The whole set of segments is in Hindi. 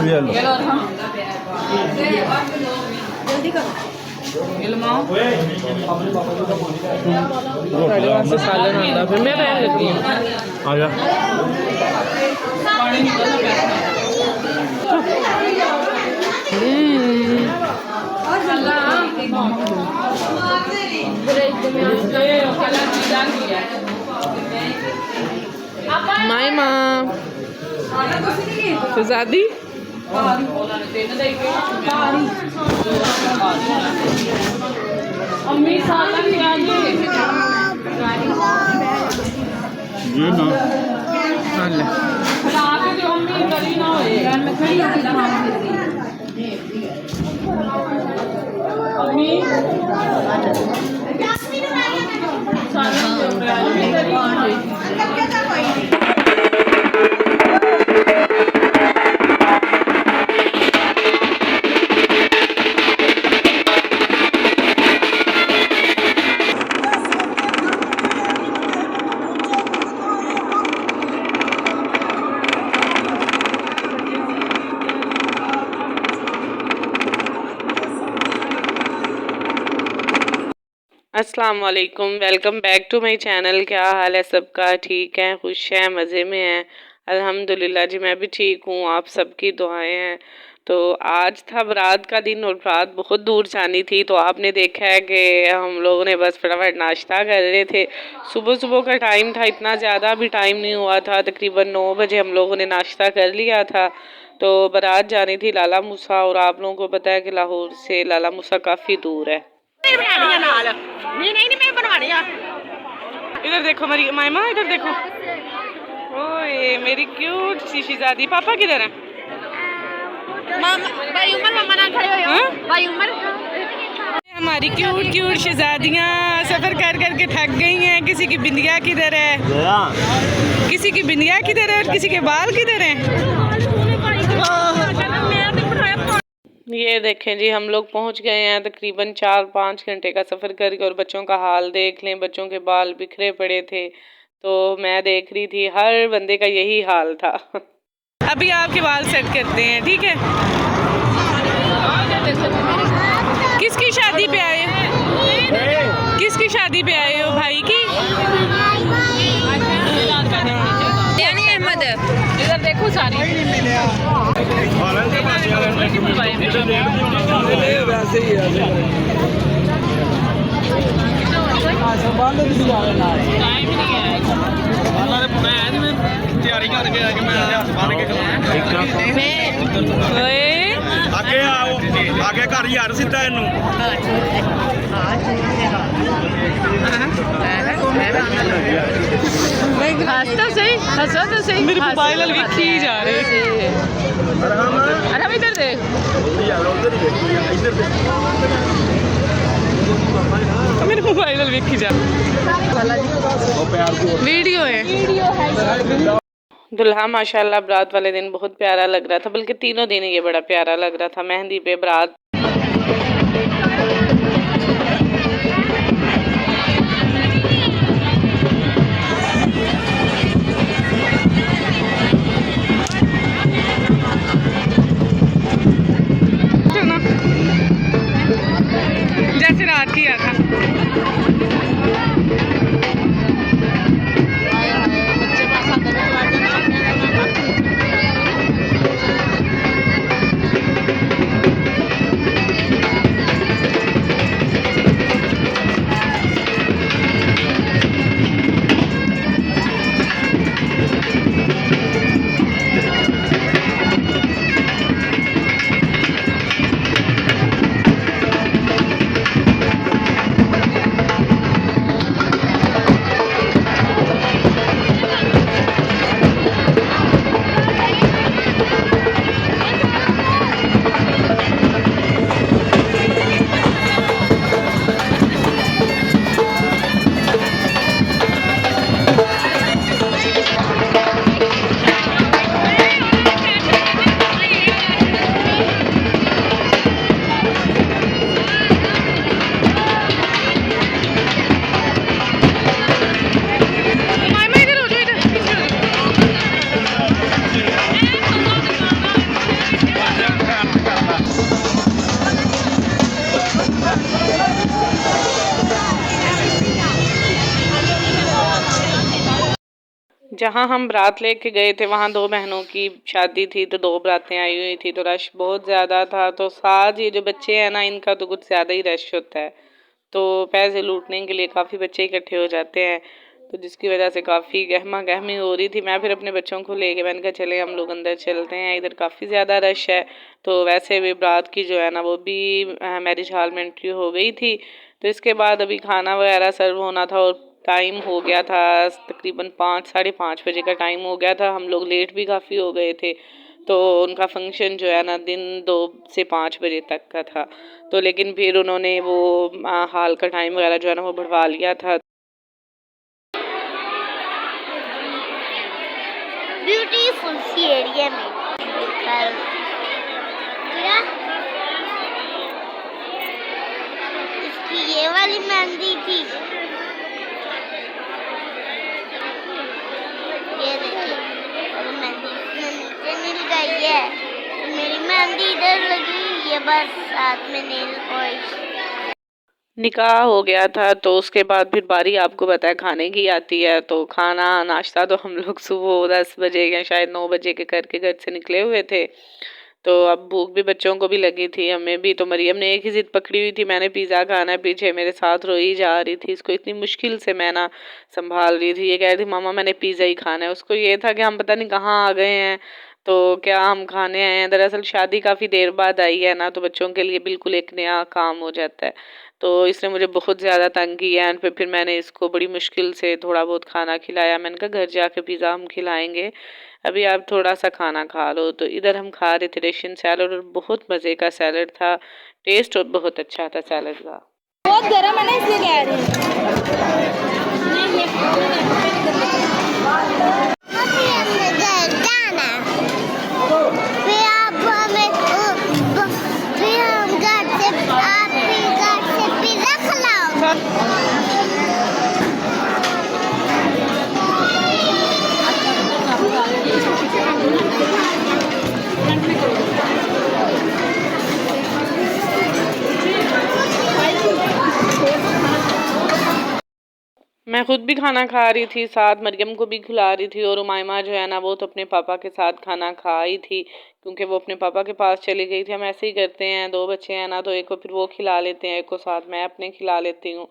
ये लो जल्दी करो। साढ़े पाँच से सालन आता फिर मैं रहने लगी हूँ। आ जा माई माँ शहजादी ये ना अस्सलाम वालेकुम, welcome back to my channel. क्या हाल है सबका? ठीक है, खुश है, मज़े में है? अल्हम्दुलिल्लाह जी, मैं भी ठीक हूँ। आप सबकी दुआएं हैं। तो आज था बारात का दिन और बारात बहुत दूर जानी थी। तो आपने देखा है कि हम लोगों ने बस फटाफट नाश्ता कर रहे थे। सुबह सुबह का टाइम था, इतना ज़्यादा भी टाइम नहीं हुआ था। तकरीबन 9 बजे हम लोगों ने नाश्ता कर लिया था। तो बारात जानी थी लाला मूसा, और आप लोगों को पता है कि लाहौर से लाला मूसा काफ़ी दूर है। इधर देखो मेरी मायमा, इधर देखो। ओए मेरी क्यूट सी शहजादी। पापा किधर है? भाई उमर मम्मा ना खड़े हो। हाँ? भाई उमर हमारी क्यूट क्यूट शहजादियाँ सफर कर कर के थक गई हैं। किसी की बिंदिया किधर है, किसी की बिंदिया किधर है और किसी के बाल किधर हैं। ये देखें जी, हम लोग पहुंच गए हैं तकरीबन 4-5 घंटे का सफ़र करके। और बच्चों का हाल देख लें, बच्चों के बाल बिखरे पड़े थे। तो मैं देख रही थी हर बंदे का यही हाल था। अभी आपके बाल सेट करते हैं, ठीक है? किसकी शादी पे आए हो? किसकी शादी पे आए हो? भाई की? अहमद इधर देखो सारी। वैसे ही तैयारी करके आगे आओ, आगे घर यार सीधा इनू हंसता सही, हंसा तो सही। मेरे मोबाइल वाल विखी जा रहे। अरे हम इधर देख, मेरे मोबाइल वाल विखी जा। वीडियो है। दुल्हा माशाल्लाह बारात वाले दिन बहुत प्यारा लग रहा था, बल्कि तीनों दिन ये बड़ा प्यारा लग रहा था। मेहंदी पे, बारात जैसे रात किया था। जहाँ हम बारात लेके गए थे वहाँ 2 बहनों की शादी थी, तो 2 बारातें आई हुई थी, तो रश बहुत ज़्यादा था। तो साथ ये जो बच्चे हैं ना, इनका तो कुछ ज़्यादा ही रश होता है, तो पैसे लूटने के लिए काफ़ी बच्चे इकट्ठे हो जाते हैं, तो जिसकी वजह से काफ़ी गहमा गहमी हो रही थी। मैं फिर अपने बच्चों को लेके मैंने कहा चले हम लोग अंदर चलते हैं, इधर काफ़ी ज़्यादा रश है। तो वैसे भी बारात की जो है ना वो भी मैरिज हॉल में एंट्री हो गई थी। तो इसके बाद अभी खाना वगैरह सर्व होना था और टाइम हो गया था तकरीबन 5 साढ़े 5 बजे का टाइम हो गया था। हम लोग लेट भी काफ़ी हो गए थे, तो उनका फंक्शन जो है ना दिन 2 से 5 बजे तक का था। तो लेकिन फिर उन्होंने वो हॉल का टाइम वगैरह जो है ना वो बढ़वा लिया था। ब्यूटीफुल सी एरिया में कल क्या इसकी ये वाली मेहंदी थी, ये देखिए और मेहंदी इसमें नीचे मिल गई है, तो मेरी मेहंदी इधर लगी, ये बस साथ में नेल पॉलिश। निकाह हो गया था, तो उसके बाद फिर बारी आपको पता है खाने की आती है। तो खाना नाश्ता तो हम लोग सुबह 10 बजे या शायद 9 बजे के करके घर से निकले हुए थे। तो अब भूख भी बच्चों को भी लगी थी, हमें भी। तो मरियम ने एक ही ज़िद पकड़ी हुई थी, मैंने पिज़्ज़ा खाना है, पीछे मेरे साथ रोई जा रही थी। इसको इतनी मुश्किल से मैं ना संभाल रही थी। ये कह रही थी मामा मैंने पिज़्ज़ा ही खाना है। उसको ये था कि हम पता नहीं कहाँ आ गए हैं, तो क्या हम खाने आए हैं। दरअसल शादी काफ़ी देर बाद आई है ना, तो बच्चों के लिए बिल्कुल एक नया काम हो जाता है। तो इसने मुझे बहुत ज़्यादा तंग किया एंड फिर मैंने इसको बड़ी मुश्किल से थोड़ा बहुत खाना खिलाया। मैंने कहा घर जाके पिज़्ज़ा हम खिलाएंगे, अभी आप थोड़ा सा खाना खा लो। तो इधर हम खा रहे थे रशियन सैलड, और बहुत मज़े का सैलड था, टेस्ट और बहुत अच्छा था सैलड का। बहुत गर्म है ना इसलिए कह रही हूँ। मैं खुद भी खाना खा रही थी, साथ मरियम को भी खिला रही थी, और उमाइमा जो है ना वो तो अपने पापा के साथ खाना खा ही थी, क्योंकि वो अपने पापा के पास चली गई थी। हम ऐसे ही करते हैं, 2 बच्चे हैं ना, तो एक को फिर वो खिला लेते हैं, एक को साथ मैं अपने खिला लेती हूँ।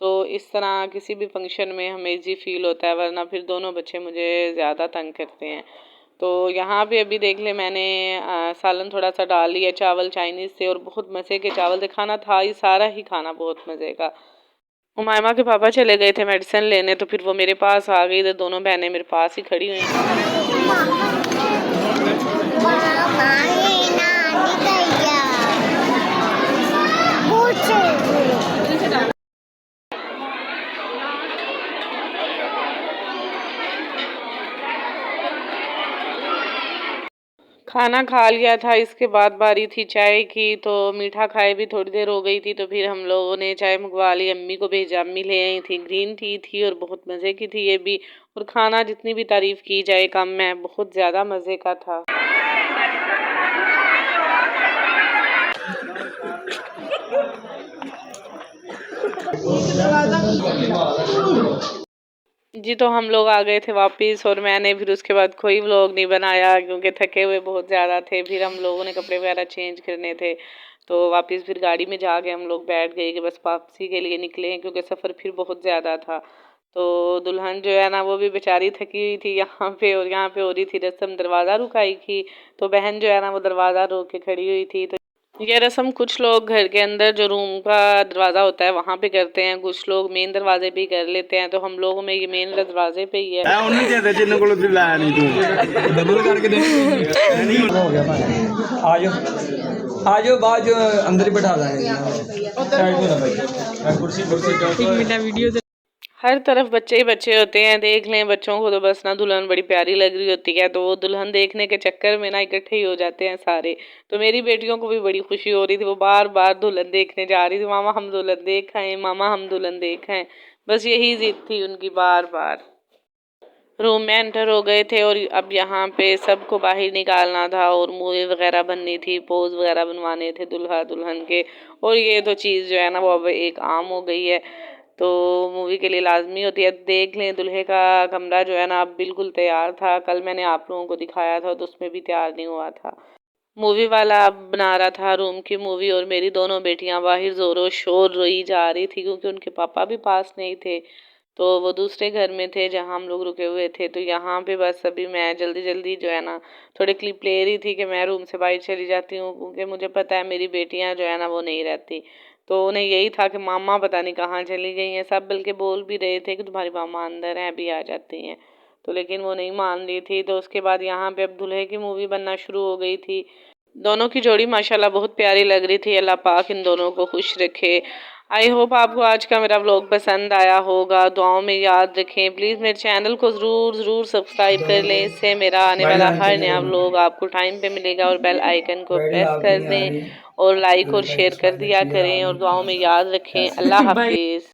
तो इस तरह किसी भी फंक्शन में हमें इजी फील होता है, वरना फिर दोनों बच्चे मुझे ज़्यादा तंग करते हैं। तो यहाँ पे अभी देख ले मैंने सालन थोड़ा सा डाल लिया, चावल चाइनीज़ से, और बहुत मज़े के चावल थे। खाना था ही सारा ही खाना बहुत मज़े का। उमाइमा के पापा चले गए थे मेडिसिन लेने, तो फिर वो मेरे पास आ गई। तो दोनों बहनें मेरे पास ही खड़ी हुई हैं। खाना खा लिया था, इसके बाद बारी थी चाय की। तो मीठा खाए भी थोड़ी देर हो गई थी, तो फिर हम लोगों ने चाय मंगवा ली। अम्मी को भेजा, अम्मी ले आई थी, ग्रीन टी थी और बहुत मज़े की थी ये भी। और खाना जितनी भी तारीफ़ की जाए कम है, बहुत ज़्यादा मज़े का था। जी, तो हम लोग आ गए थे वापस, और मैंने फिर उसके बाद कोई व्लॉग नहीं बनाया, क्योंकि थके हुए बहुत ज़्यादा थे। फिर हम लोगों ने कपड़े वगैरह चेंज करने थे, तो वापस फिर गाड़ी में जाके हम लोग बैठ गए कि बस वापसी के लिए निकले हैं, क्योंकि सफ़र फिर बहुत ज़्यादा था। तो दुल्हन जो है ना वो भी बेचारी थकी हुई थी यहाँ पे, और यहाँ पे हो रही थी रस्म दरवाज़ा रुकाई की। तो बहन जो है ना वो दरवाज़ा रोक के खड़ी हुई थी। तो ये रस्म कुछ लोग घर के अंदर जो रूम का दरवाज़ा होता है वहाँ पे करते हैं, कुछ लोग मेन दरवाजे पे ही कर लेते हैं। तो हम लोगों में ये मेन दरवाजे पे ही है। आजो बाद अंदर ही बैठा देंगे। हर तरफ बच्चे ही बच्चे होते हैं, देख लें बच्चों को तो बस ना दुल्हन बड़ी प्यारी लग रही होती है, तो वो दुल्हन देखने के चक्कर में ना इकट्ठे ही हो जाते हैं सारे। तो मेरी बेटियों को भी बड़ी खुशी हो रही थी, वो बार बार दुल्हन देखने जा रही थी, मामा हम दुल्हन देख आए, मामा हम दुल्हन देख आए, बस यही जिद थी उनकी बार बार। रूम में एंटर हो गए थे, और अब यहाँ पे सबको बाहर निकालना था, और मूवी वगैरह बननी थी, पोज वगैरह बनवाने थे दुल्हा दुल्हन के। और ये तो चीज़ जो है ना वो अब एक आम हो गई है। तो मूवी के लिए लाजमी होती है। देख लें, दूल्हे का कमरा जो है ना अब बिल्कुल तैयार था। कल मैंने आप लोगों को दिखाया था तो उसमें भी तैयार नहीं हुआ था। मूवी वाला अब बना रहा था रूम की मूवी, और मेरी दोनों बेटियां बाहर जोरों शोर रोई जा रही थी क्योंकि उनके पापा भी पास नहीं थे, तो वो दूसरे घर में थे जहां हम लोग रुके हुए थे। तो यहाँ पे बस अभी मैं जल्दी जल्दी जो है ना थोड़े क्लिप ले रही थी कि मैं रूम से बाहर चली जाती हूँ, क्योंकि मुझे पता है मेरी बेटियां जो है ना वो नहीं रहती। तो उन्हें यही था कि मामा पता नहीं कहाँ चली गई हैं। सब बल्कि बोल भी रहे थे कि तुम्हारी मामा अंदर है, अभी आ जाती हैं, तो लेकिन वो नहीं मान रही थी। तो उसके बाद यहाँ पे अब दूल्हे की मूवी बनना शुरू हो गई थी। दोनों की जोड़ी माशाल्लाह बहुत प्यारी लग रही थी। अल्लाह पाक इन दोनों को खुश रखे। आई होप आपको आज का मेरा व्लॉग पसंद आया होगा। दुआओं में याद रखें। प्लीज़ मेरे चैनल को ज़रूर सब्सक्राइब कर लें, इससे मेरा आने वाला हर नया व्लॉग आपको टाइम पे मिलेगा। और बेल आइकन को प्रेस कर दें और लाइक और शेयर कर दिया करें, और दुआओं में याद रखें। अल्लाह हाफिज़।